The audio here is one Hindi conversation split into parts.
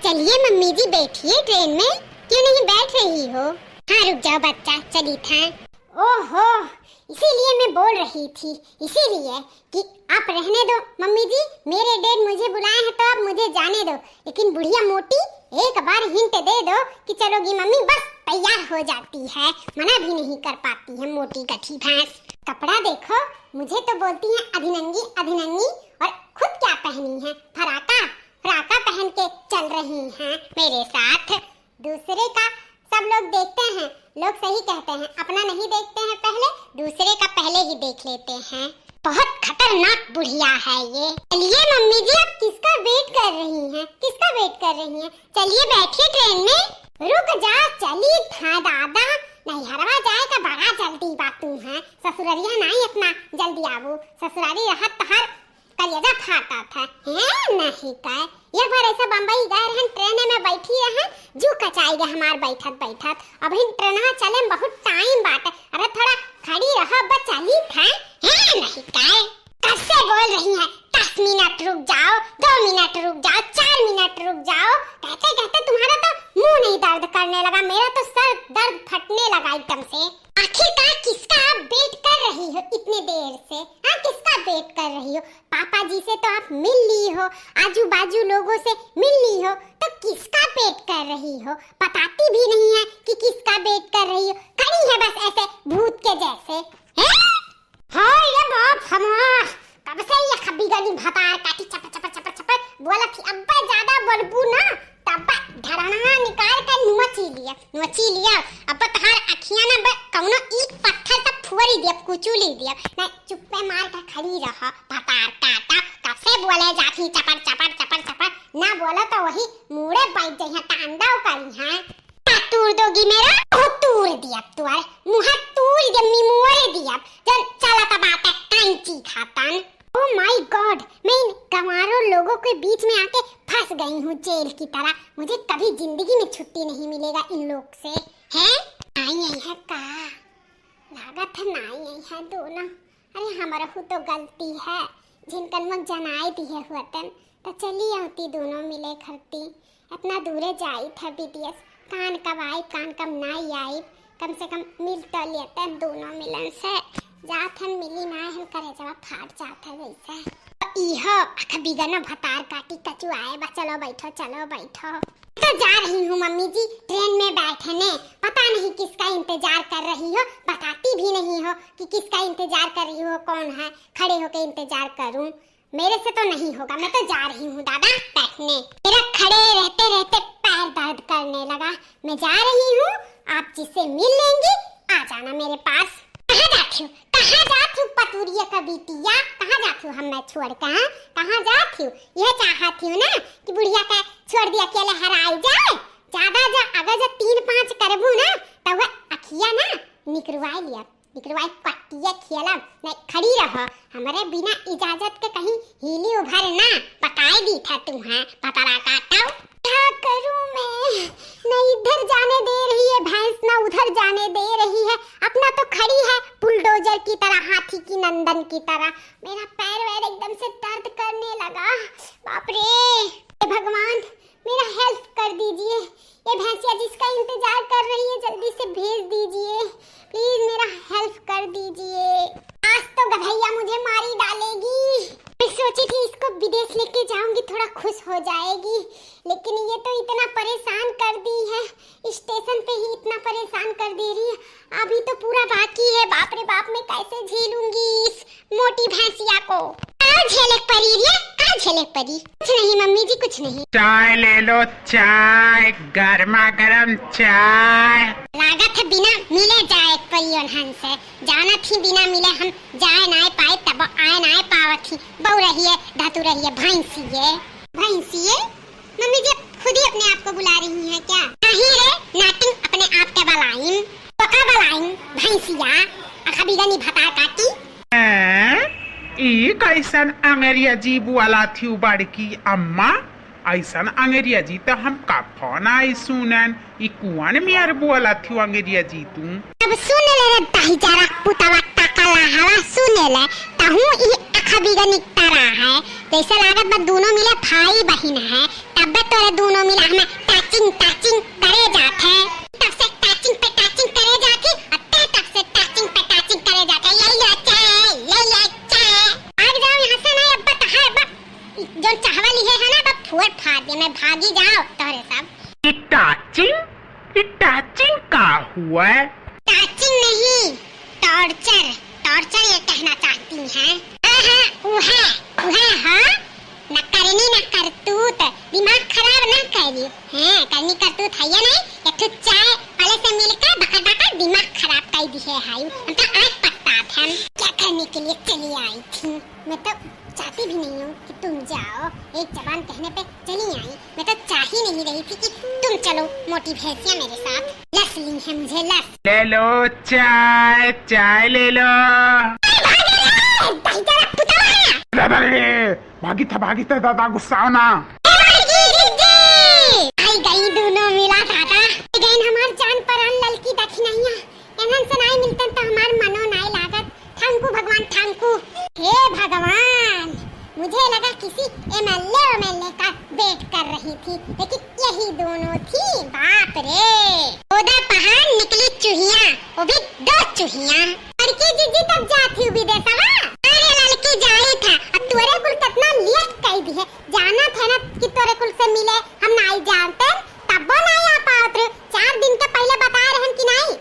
चलिए मम्मी जी बैठिए ट्रेन में, क्यों नहीं बैठ रही हो? हाँ रुक जाओ बच्चा, चली था। ओहो, इसीलिए मैं बोल रही थी, इसीलिए कि आप रहने दो मम्मी जी, मेरे डैड मुझे बुलाए हैं तो आप मुझे जाने दो। लेकिन बुढ़िया मोटी एक बार हिंट दे दो कि चलोगी मम्मी, बस तैयार हो जाती है, मना भी नहीं कर पाती है मोटी गठी भैंस। कपड़ा देखो, मुझे तो बोलती है अभिनंगी अभिनंगी, और खुद क्या पहनी है, फराका फराका पहन के चल रही हैं मेरे साथ। दूसरे का सब लोग देखते हैं, लोग सही कहते हैं, अपना नहीं देखते हैं, पहले दूसरे का पहले ही देख लेते हैं। बहुत खतरनाक बुढ़िया है ये। चलिए मम्मी जी, आप किसका वेट कर रही हैं? किसका वेट कर रही हैं? चलिए बैठिए ट्रेन में। रुक जा, चली था दादा, नहीं हरवा जाए का बड़ा जल्दी बातू है। ससुररिया नहीं अपना जल्दी आवो, ससुरारी रहत तहर कलेजा फाटा था है नहीं का। एक बार ऐसा बम्बई गए रहन, ट्रेन में बैठी रहन, जू कचाई गए हमार बैठत बैठत। अभी ट्रेन चले बहुत टाइम बाटे, अरे थोड़ा खड़ी रहो बचली था है नहीं का। कैसे बोल रही है, 10 मिनट रुक जाओ, 2 मिनट रुक जाओ, 4 मिनट रुक जाओ, कहते कहते तुम्हारा तो मुंह नहीं दर्द करने लगा, मेरा तो सर दर्द फटने लगा एकदम से। आखिरकार किसका आप वेट कर रही हो इतने देर से? हाँ, किसका वेट कर रही हो? पापा जी से तो आप मिल ली हो, आजू बाजू लोगों से मिल ली हो, तो किसका वेट कर रही हो? बताती भी नहीं है कि किसका वेट कर रही हो, खड़ी है बस ऐसे भूत के जैसे। हाँ ये बाप हमार, कब से ये खब्बी गली भतार काटी चपर चपर चपर चपर बोला थी, अब्बा ज्यादा बोलबू ना तब धराना निकाल कर नुची लिया। अब तहार अखियां ना कौनो ईट पत्थर तक फुवरी दिया, कुचुली दिया ना, चुप्पे मार कर खड़ी रहा भतार काटा। कब से बोले जाती चपर चपर चपर चपर, ना बोला तो वही मुड़े बैठ जाई है, तांडव करी है। तूर दोगी मेरा, ओ तूर दिया तुअर मुंह तूर दे मिमुरे दिया, जन चला तब आता कांची खातन। ओह माय गॉड, मैं इन गंवारों लोगों के बीच में आके फंस गई हूँ जेल की तरह। मुझे कभी जिंदगी में छुट्टी नहीं मिलेगा इन लोग से। हैं आई है का लागत है, ना आई है दोनों। अरे हमारा तो गलती है, जिनकन मग जनाए दिए हुआतन तो चली आती दोनों मिले खरती। इतना दूरे जाई था विदेश, कान कब आई कान कब नहीं आई, कम से कम मिल तो लेते दोनों मिलन से। जाथन मिली ना हम करे जब फाट जाता वैसे। इहो कभी गना भतार काटी कचू आए बा, चलो बैठो चलो बैठो। तो जा रही हूँ मम्मी जी ट्रेन में बैठने, पता नहीं किसका इंतजार कर रही हो, बताती भी नहीं हो कि किसका इंतजार कर रही हो, कौन है, खड़े होकर इंतजार करूँ? मेरे से तो नहीं होगा, मैं तो जा रही हूँ दादा बैठने। मेरा खड़े रहते रहते पैर दर्द करने लगा। मैं जा रही हूँ, आप जिससे मिल लेंगी आ जाना मेरे पास। कहाँ जाती हूँ, कहाँ जाती हूँ पतूरिया का बिटिया, कहाँ जाती हूँ हम मैं छोड़ कर? कहाँ जाती हूँ? यह चाहती हूँ ना कि बुढ़िया का छोड़ दिया अकेले हराई जाए। ज्यादा जा अगर जो 3-5 करबू ना तो वह अखिया ना निकरवाई लिया, निकरवाई कटिया खियाला। नहीं खड़ी रहो, हमारे बिना इजाजत के कहीं हिली उभर ना, पकाई दी था तुम्हें पतला काटा। क्या करूं मैं, न इधर जाने दे रही है भैंस, ना उधर जाने दे रही है, अपना तो खड़ी है बुलडोजर की तरह, हाथी की नंदन की तरह। मेरा पैर वैर एकदम से दर्द करने लगा, बाप रे भगवान मेरा हेल्प कर दीजिए। ये भैंसिया जिसका इंतजार कर रही है जल्दी से भेज दीजिए, प्लीज मेरा हेल्प कर दीजिए। आज तो गधैया मुझे मारी डालेगी। मैं सोची थी इसको विदेश लेके जाऊंगी, थोड़ा खुश हो जाएगी, लेकिन ये तो इतना परेशान कर दी है, स्टेशन पे ही इतना परेशान कर दे रही है। अभी तो पूरा बाकी है, बाप रे बाप, मैं कैसे झेलूंगी इस मोटी भैंसिया को? झेले परी रे, कहाँ झेले परी? कुछ नहीं मम्मी जी, कुछ नहीं। चाय ले लो, चाय गर्मा गर्म चाय। लागत है बिना मिले जाए परियन हमसे, जाना थी बिना मिले हम जाए ना पाए, तब आए ना पावत थी। बहु रही है धातु रही है भैंसिए भैंसिए। मम्मी जी खुद ही अपने आप को बुला रही हैं क्या? नहीं रे नाटिंग अपने आप के बलाइन, पका बलाइन भैंसिया अखबी गनी भता काटी। ई कैसन अंग्रेजी वाला थी बड़की अम्मा, ऐसन अंग्रेजी तो हम कफो ना सुनन। ई कुआन मेर बोला थी अंग्रेजी तू? अब सुन ले रे दही जरा पुतवा टकला हवा, सुन ले तहु ई अखबी गनी तरह है, जैसे लागत बा दोनों मिले भाई बहन है, तब तोरे दोनों मिला हम भागी जाओ तोरे सब। टाचिंग का हुआ है? टाचिंग नहीं, टॉर्चर, टॉर्चर ये कहना चाहती हैं। हाँ, हाँ, न करनी न करतूत, दिमाग खराब न करियो। हाँ, करनी करतूत है या नहीं? एक तो चाय वाले से मिलकर बका दिमाग खराब कर दी है हायू। हम तो आज पछतात हम क्या करने के लिए चली आई थी। मैं तो चाहती भी नहीं हूँ कि तुम जाओ, एक जबान कहने पे चली आई। मैं तो चाह ही नहीं रही थी कि तुम चलो मोटी भैंसिया मेरे साथ। लस ली है मुझे, लस। ले लो चाय ले लो। भागी था दादा, गुस्सा ना। आई गई दोनों मिला दादा। गई हमार जान परान ललकी दखिनैया। एमन से नहीं मिलतन तो हमार मनो नहीं लागत। थैंकू भगवान, थैंकू। हे भगवान, मुझे लगा किसी एमएलए का वेट कर रही थी, लेकिन यही दोनों थी। बाप रे, ओदा पहाड़ निकली चूहिया, वो भी 2 चूहिया। लड़की जीजी तब जाती विदेशवा। अरे लड़की जाई था, अब तोरे कुल कितना लेट कह दी है। जाना था ना कि तोरे कुल से मिले, हम नहीं जानते तब नहीं आ पावत। 4 दिन के पहले बताए रहन कि नहीं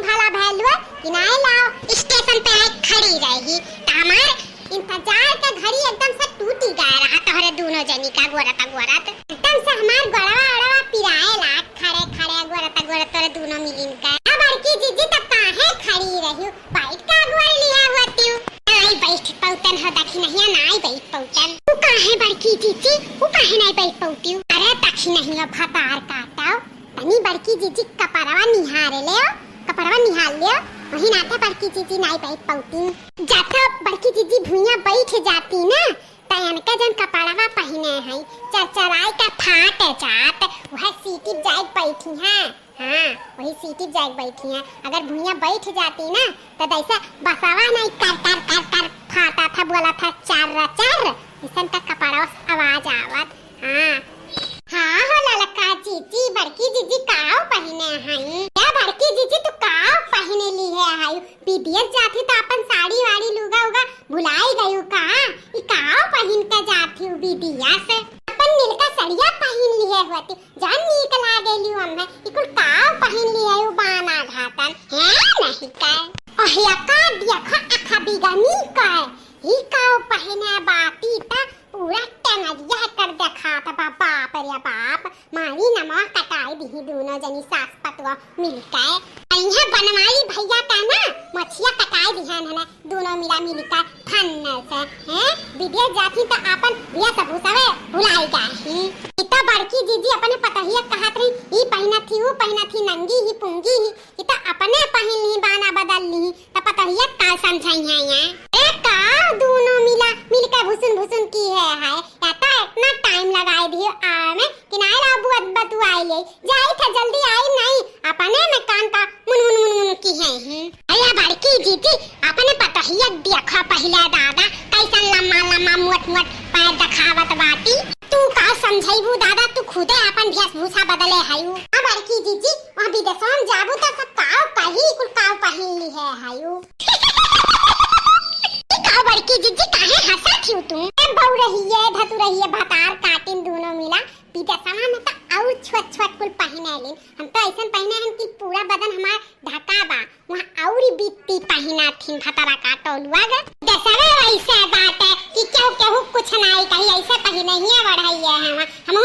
भला भैलुआ कि नहीं लाओ। स्टेशन पे आई खड़ी रही तो हमार इंतजार का घड़ी एकदम से टूटी गया रहा। तोहरे दोनों जनी का गोरत एकदम से हमार गड़वा पिराए ला। खड़े गोरत तोरे दोनों मिलिन का। अब लड़की जीजी तब काहे खड़ी रही? बाइक का गोर लिया होती हूँ। नहीं बैठ पौतन हो दखी नहीं बैठ पौतन। तू काहे बड़की जीजी, तू काहे नहीं बैठ पौती हूँ? अरे दखी नहीं हो भतार काटाओ। तनी बड़की जीजी कपड़वा निहारे ले, कपड़वा निहार ले। वही नाते बड़की जीजी नहीं बैठ पौती। जाता बड़की जीजी भुइया बैठ जाती ना, तयन का जन कपड़वा पहने हैं चरचराई का फाट जात, वह सीटी जाग बैठी हैं। हाँ, वही सीटी जाग बैठी हैं। अगर भुइया बैठ जाती ना तो ऐसा बसावा नहीं कर फाटा था, बोला था चर इसन का कपड़वा आवाज आवत। हाँ हो ललका जीजी, बड़की जीजी काव पहने हैं? क्या बड़की जीजी तू काव पहने ली है हायू? विदेश जाती तो अपन साड़ी वाड़ी लुगा भुलाई गयू का? ई काव पहन के जाती हूँ विदेश से? अपन नीलका सड़िया पहन ली है होती, जान नीक लागे लियो हमें। ई कुल काव पहन ली है बाना घातन है नहीं का? ओहिया का देखो अखा बिगनी का ई काव पहने बाती ता पूरा टंगरिया कर देखा था। बाप रे बाप, मारी नमक कटाई दी दोनों जनी सास पतवा मिलकर। यहाँ बनवाई भैया का ना मछिया कटाई दी है ना दोनों मिलकर फन से। हैं विदेश जाती तो अपन भैया सबू सवे भुलाई गई। इतना बड़की जीजी अपने पतहिया कहत रही, ई पहना थी वो पहना थी, नंगी ही पुंगी ही। इतना अपने पहन ली बाना बदल ली तो पतहिया का समझाई है यहाँ? अरे का दोनों मिलकर भुसुन की है या तो इतना टाइम लगाई दियो आवे कि नहीं ला बुअत बतुआई ले जाई था, जल्दी आई नहीं। अपने में कान का मुन की है। अरे बड़की जीजी अपने पतहिया देखा पहले दादा कैसन लम्मा मोट पैर दिखावत बाटी। तू का समझाइबू दादा, तू खुदे अपन वेशभूषा बदले हायू। अब बड़की जीजी वहां विदेशों में जाबू तो सब काव पहन ली है हायू। बड़की जीजी काहे हंसा थी तुम? बहु रही है धतु रही है भतार काटिन दोनों मिला विदेशवा में तो और छोट कुल पहने लेन। हम तो ऐसा पहने हैं कि पूरा बदन हमार ढका बा, वहां और बित्ती पहना थी भतारा काटोलुआ गे। देशवा वैसे बात है कि केहू कुछ नहीं कही ऐसे पहने ही बढ़ाई है हम